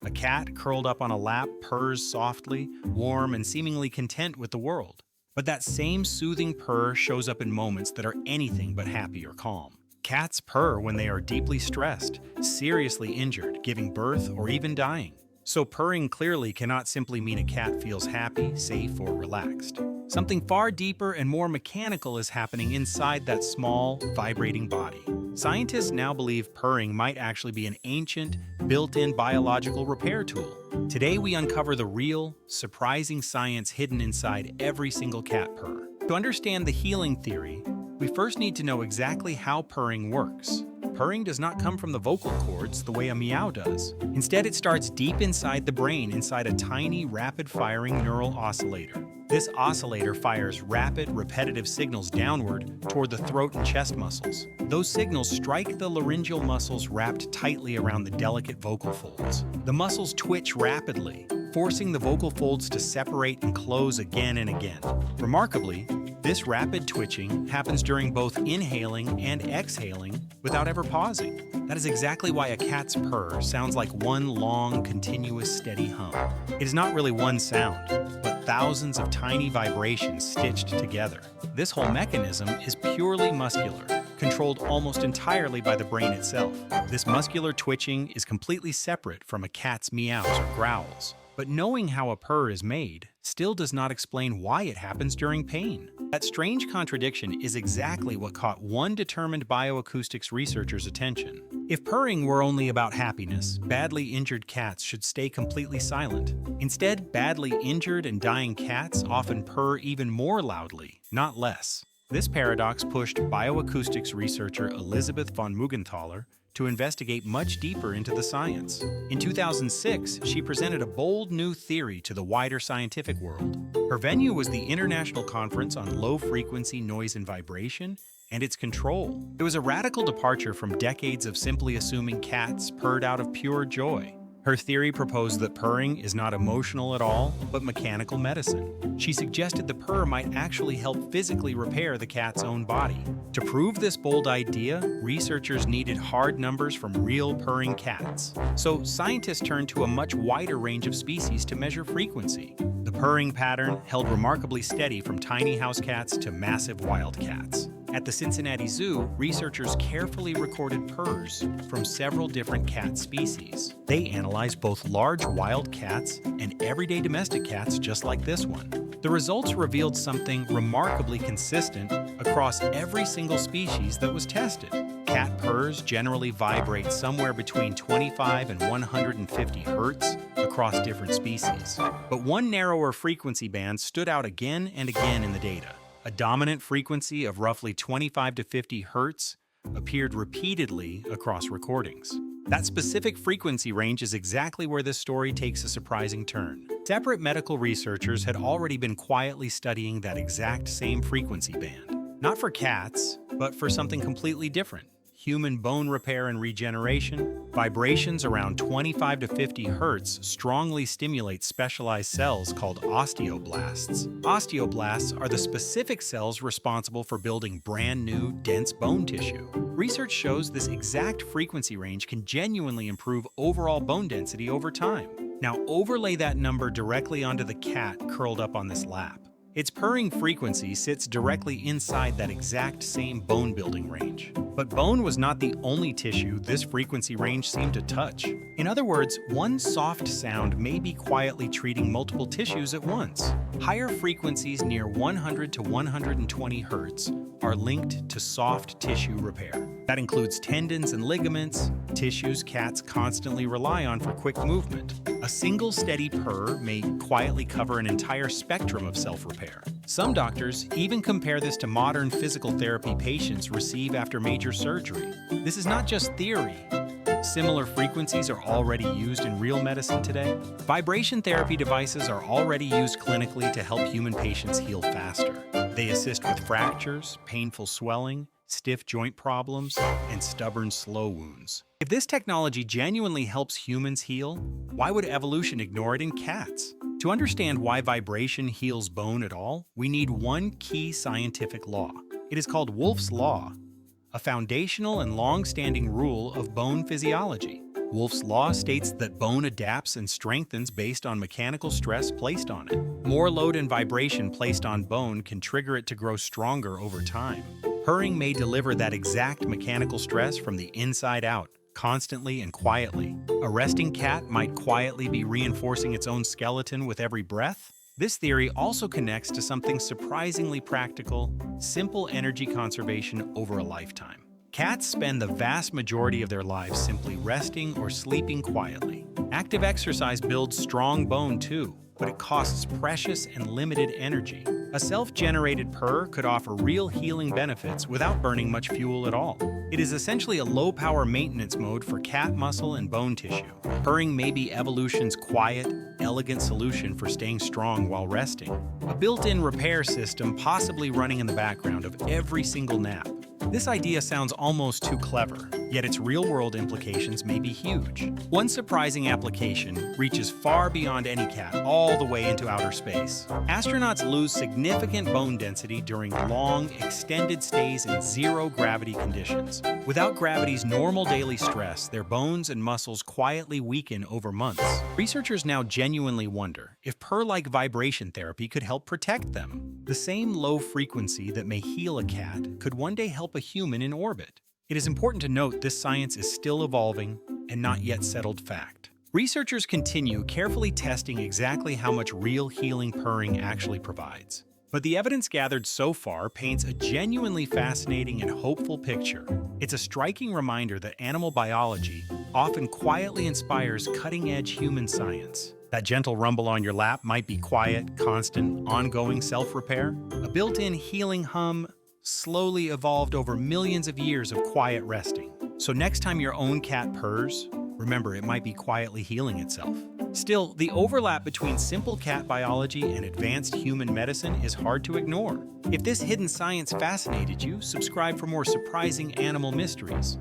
A cat curled up on a lap purrs softly, warm, and seemingly content with the world. But that same soothing purr shows up in moments that are anything but happy or calm. Cats purr when they are deeply stressed, seriously injured, giving birth, or even dying. So purring clearly cannot simply mean a cat feels happy, safe, or relaxed. Something far deeper and more mechanical is happening inside that small, vibrating body. Scientists now believe purring might actually be an ancient, built-in biological repair tool. Today we uncover the real, surprising science hidden inside every single cat purr. To understand the healing theory, we first need to know exactly how purring works. Purring does not come from the vocal cords the way a meow does. Instead, it starts deep inside the brain, inside a tiny, rapid-firing neural oscillator. This oscillator fires rapid, repetitive signals downward toward the throat and chest muscles. Those signals strike the laryngeal muscles wrapped tightly around the delicate vocal folds. The muscles twitch rapidly, forcing the vocal folds to separate and close again and again. Remarkably, this rapid twitching happens during both inhaling and exhaling without ever pausing. That is exactly why a cat's purr sounds like one long, continuous, steady hum. It is not really one sound, but thousands of tiny vibrations stitched together. This whole mechanism is purely muscular, controlled almost entirely by the brain itself. This muscular twitching is completely separate from a cat's meows or growls. But knowing how a purr is made still does not explain why it happens during pain. That strange contradiction is exactly what caught one determined bioacoustics researcher's attention. If purring were only about happiness, badly injured cats should stay completely silent. Instead, badly injured and dying cats often purr even more loudly, not less. This paradox pushed bioacoustics researcher Elizabeth von Muggenthaler to investigate much deeper into the science. In 2006, she presented a bold new theory to the wider scientific world. Her venue was the International Conference on Low-Frequency Noise and Vibration and its control. It was a radical departure from decades of simply assuming cats purred out of pure joy. Her theory proposed that purring is not emotional at all, but mechanical medicine. She suggested the purr might actually help physically repair the cat's own body. To prove this bold idea, researchers needed hard numbers from real purring cats. So scientists turned to a much wider range of species to measure frequency. The purring pattern held remarkably steady from tiny house cats to massive wild cats. At the Cincinnati Zoo, researchers carefully recorded purrs from several different cat species. They analyzed both large wild cats and everyday domestic cats just like this one. The results revealed something remarkably consistent across every single species that was tested. Cat purrs generally vibrate somewhere between 25 and 150 Hertz across different species. But one narrower frequency band stood out again and again in the data. A dominant frequency of roughly 25 to 50 Hertz appeared repeatedly across recordings. That specific frequency range is exactly where this story takes a surprising turn. Separate medical researchers had already been quietly studying that exact same frequency band. Not for cats, but for something completely different. Human bone repair and regeneration. Vibrations around 25 to 50 Hertz strongly stimulate specialized cells called osteoblasts. Osteoblasts are the specific cells responsible for building brand new, dense bone tissue. Research shows this exact frequency range can genuinely improve overall bone density over time. Now overlay that number directly onto the cat curled up on this lap. Its purring frequency sits directly inside that exact same bone building range. But bone was not the only tissue this frequency range seemed to touch. In other words, one soft sound may be quietly treating multiple tissues at once. Higher frequencies near 100 to 120 Hertz are linked to soft tissue repair. That includes tendons and ligaments, tissues cats constantly rely on for quick movement. A single steady purr may quietly cover an entire spectrum of self-repair. Some doctors even compare this to modern physical therapy patients receive after major surgery. This is not just theory. Similar frequencies are already used in real medicine today. Vibration therapy devices are already used clinically to help human patients heal faster. They assist with fractures, painful swelling, stiff joint problems, and stubborn, slow wounds. If this technology genuinely helps humans heal, why would evolution ignore it in cats? To understand why vibration heals bone at all, we need one key scientific law. It is called Wolff's Law, a foundational and long-standing rule of bone physiology. Wolff's law states that bone adapts and strengthens based on mechanical stress placed on it. More load and vibration placed on bone can trigger it to grow stronger over time. Purring may deliver that exact mechanical stress from the inside out, constantly and quietly. A resting cat might quietly be reinforcing its own skeleton with every breath. This theory also connects to something surprisingly practical: simple energy conservation over a lifetime. Cats spend the vast majority of their lives simply resting or sleeping quietly. Active exercise builds strong bone too, but it costs precious and limited energy. A self-generated purr could offer real healing benefits without burning much fuel at all. It is essentially a low-power maintenance mode for cat muscle and bone tissue. Purring may be evolution's quiet, elegant solution for staying strong while resting. A built-in repair system possibly running in the background of every single nap. This idea sounds almost too clever, yet its real-world implications may be huge. One surprising application reaches far beyond any cat, all the way into outer space. Astronauts lose significant bone density during long, extended stays in zero-gravity conditions. Without gravity's normal daily stress, their bones and muscles quietly weaken over months. Researchers now genuinely wonder if purr-like vibration therapy could help protect them. The same low frequency that may heal a cat could one day help a human in orbit. It is important to note this science is still evolving and not yet settled fact. Researchers continue carefully testing exactly how much real healing purring actually provides. But the evidence gathered so far paints a genuinely fascinating and hopeful picture. It's a striking reminder that animal biology often quietly inspires cutting-edge human science. That gentle rumble on your lap might be quiet, constant, ongoing self-repair. A built-in healing hum slowly evolved over millions of years of quiet resting. So next time your own cat purrs, remember it might be quietly healing itself. Still, the overlap between simple cat biology and advanced human medicine is hard to ignore. If this hidden science fascinated you, subscribe for more surprising animal mysteries.